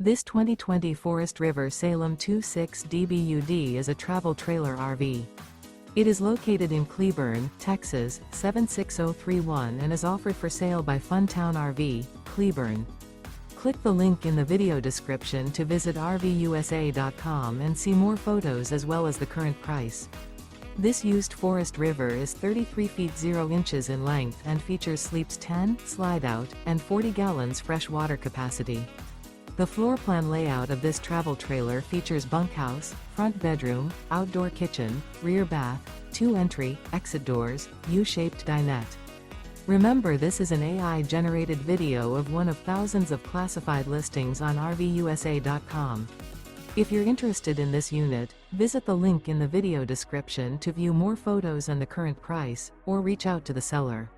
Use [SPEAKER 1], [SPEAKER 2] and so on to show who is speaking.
[SPEAKER 1] This 2020 Forest River Salem 26 DBUD is a travel trailer RV. It is located in Cleburne, Texas, 76031 and is offered for sale by Funtown RV, Cleburne. Click the link in the video description to visit RVUSA.com and see more photos as well as the current price. This used Forest River is 33 feet 0 inches in length and features sleeps 10, Slideout, and 40 gallons fresh water capacity. The floor plan layout of this travel trailer features bunkhouse, front bedroom, outdoor kitchen, rear bath, 2 entry, exit doors, U-shaped dinette. Remember, this is an AI-generated video of one of thousands of classified listings on RVUSA.com. If you're interested in this unit, visit the link in the video description to view more photos and the current price, or reach out to the seller.